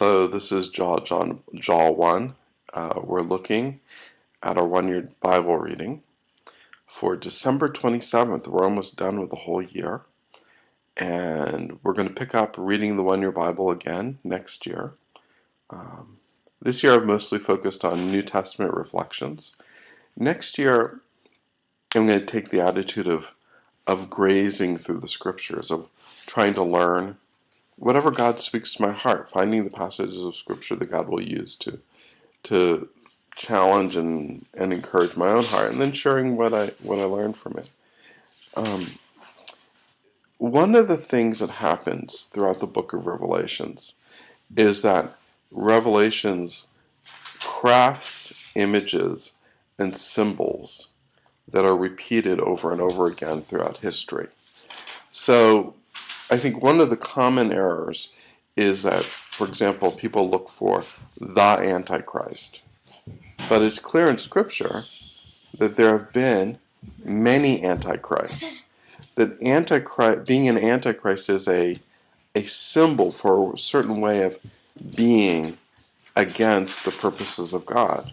Hello, this is Jaw 1. We're looking at our one-year Bible reading for December 27th. We're almost done with the whole year. And we're going to pick up reading the one-year Bible again next year. This year I've mostly focused on New Testament reflections. Next year I'm going to take the attitude of grazing through the scriptures, of trying to learn whatever God speaks to my heart, finding the passages of Scripture that God will use to challenge and encourage my own heart, and then sharing what I learned from it. One of the things that happens throughout the book of Revelations is that Revelations crafts images and symbols that are repeated over and over again throughout history. So I think one of the common errors is that, for example, people look for the Antichrist. But it's clear in Scripture that there have been many Antichrists. That being an Antichrist is a symbol for a certain way of being against the purposes of God.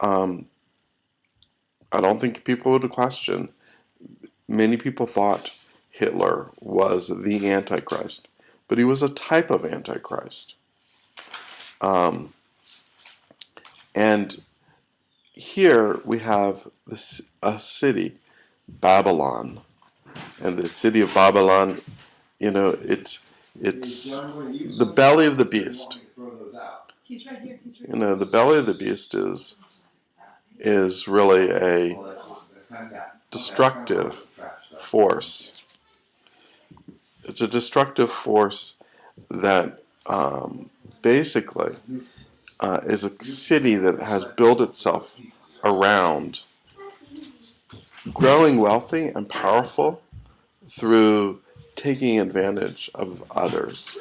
I don't think people would question. Many people thought Hitler was the Antichrist, but he was a type of Antichrist. And here we have a city, Babylon, and the city of Babylon, it's the belly of the beast. The belly of the beast is really a destructive force. It's a destructive force that basically is a city that has built itself around growing wealthy and powerful through taking advantage of others.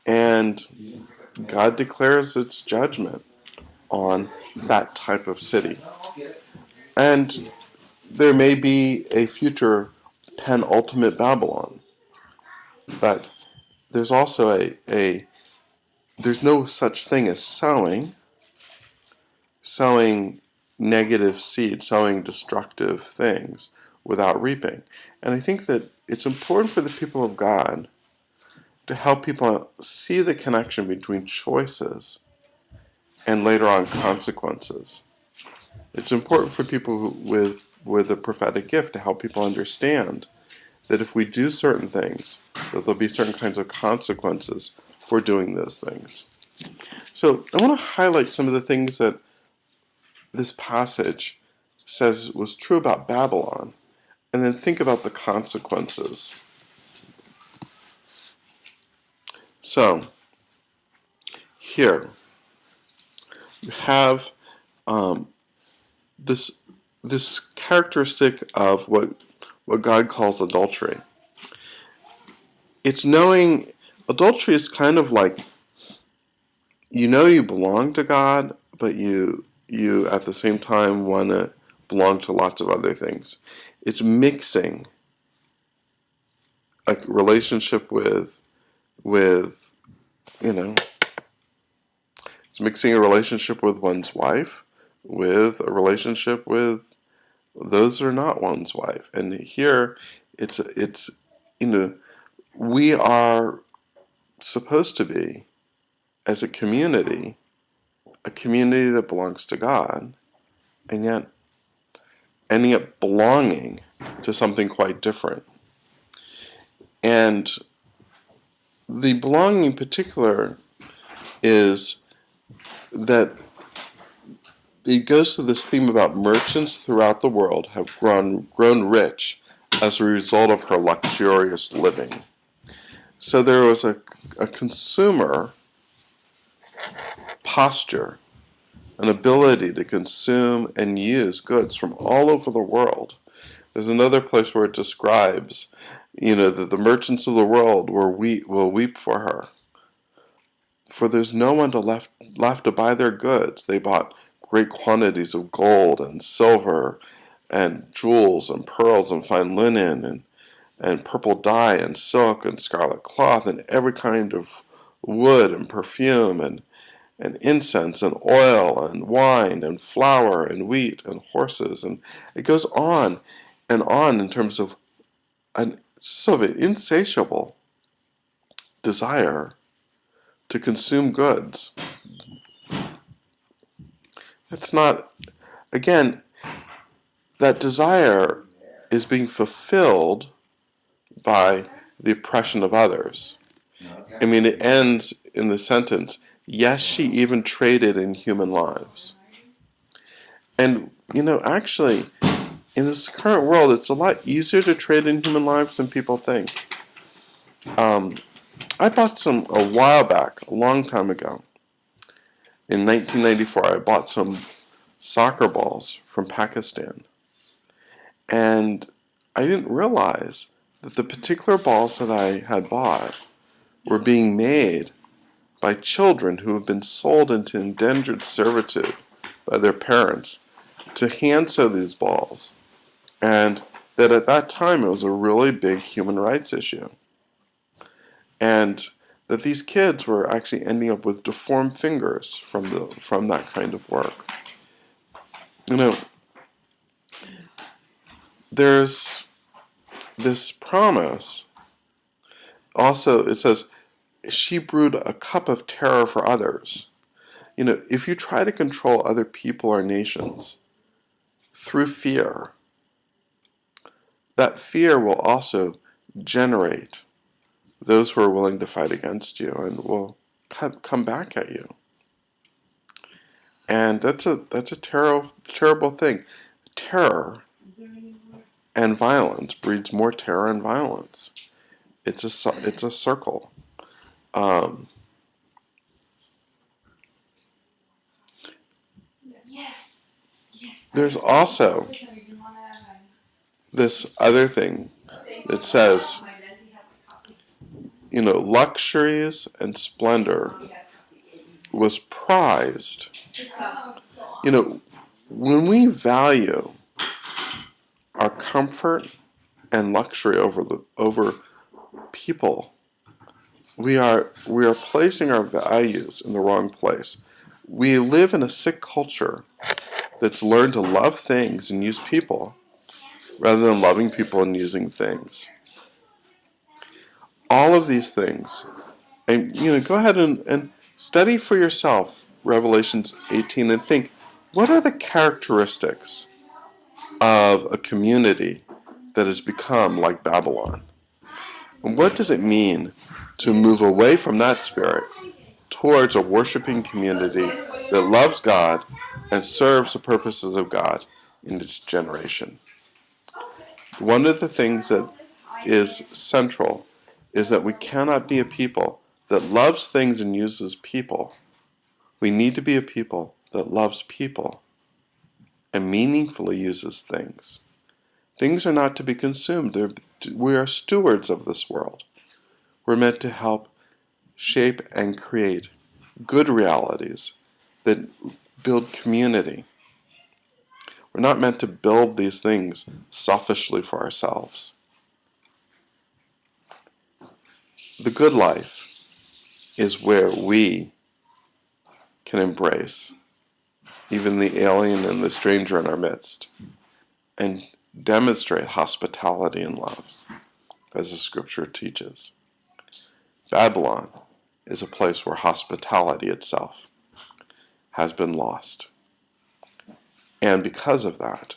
And God declares its judgment on that type of city. And there may be a future penultimate Babylon. But there's also there's no such thing as sowing negative seed, sowing destructive things without reaping. And I think that it's important for the people of God to help people see the connection between choices and later on consequences. It's important for people with a prophetic gift to help people understand that if we do certain things, that there'll be certain kinds of consequences for doing those things. So I want to highlight some of the things that this passage says was true about Babylon, and then think about the consequences. So here you have this characteristic of what God calls adultery. It's knowing adultery is kind of like you belong to God, but you at the same time want to belong to lots of other things. It's mixing a relationship with it's mixing a relationship with one's wife with a relationship with those that are not one's wife. And here it's we are supposed to be, as a community that belongs to God, and yet ending up belonging to something quite different. And the belonging in particular is that it goes to this theme about merchants throughout the world have grown rich as a result of her luxurious living. So there was a consumer posture, an ability to consume and use goods from all over the world. There's another place where it describes, that the merchants of the world will weep for her. For there's no one left to buy their goods. They bought great quantities of gold and silver and jewels and pearls and fine linen and purple dye and silk and scarlet cloth and every kind of wood and perfume and incense and oil and wine and flour and wheat and horses. And it goes on and on in terms of an sort of insatiable desire to consume goods. It's not, again, that desire is being fulfilled by the oppression of others. I mean, it ends in the sentence, yes, she even traded in human lives. And, actually, in this current world, it's a lot easier to trade in human lives than people think. I bought some a while back, a long time ago. In 1994, I bought some soccer balls from Pakistan. And I didn't realize that the particular balls that I had bought were being made by children who have been sold into indentured servitude by their parents to hand sew these balls. And that at that time it was a really big human rights issue. And that these kids were actually ending up with deformed fingers from that kind of work. There's this promise. Also, it says, she brewed a cup of terror for others. If you try to control other people or nations through fear, that fear will also generate those who are willing to fight against you and will come back at you. And that's a terrible thing. Terror and violence breeds more terror and violence. It's a circle. There's also this other thing that says, luxuries and splendor was prized. When we value our comfort and luxury over people, we are placing our values in the wrong place. We live in a sick culture that's learned to love things and use people rather than loving people and using things. All of these things, and go ahead and study for yourself Revelations 18 and think, what are the characteristics of a community that has become like Babylon? And what does it mean to move away from that spirit towards a worshiping community that loves God and serves the purposes of God in its generation? One of the things that is central is that we cannot be a people that loves things and uses people. We need to be a people that loves people and meaningfully uses things. Things are not to be consumed. We are stewards of this world. We're meant to help shape and create good realities that build community. We're not meant to build these things selfishly for ourselves. The good life is where we can embrace even the alien and the stranger in our midst and demonstrate hospitality and love, as the scripture teaches. Babylon is a place where hospitality itself has been lost. And because of that,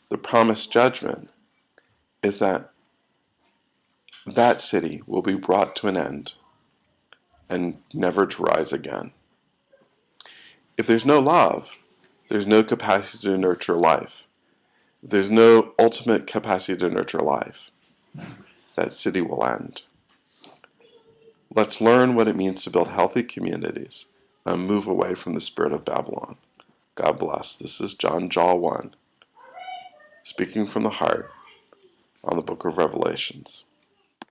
the promised judgment is that that city will be brought to an end and never to rise again. If there's no love, there's no capacity to nurture life. If there's no ultimate capacity to nurture life, that city will end. Let's learn what it means to build healthy communities and move away from the spirit of Babylon. God bless. This is John Jaw 1, speaking from the heart on the book of Revelations.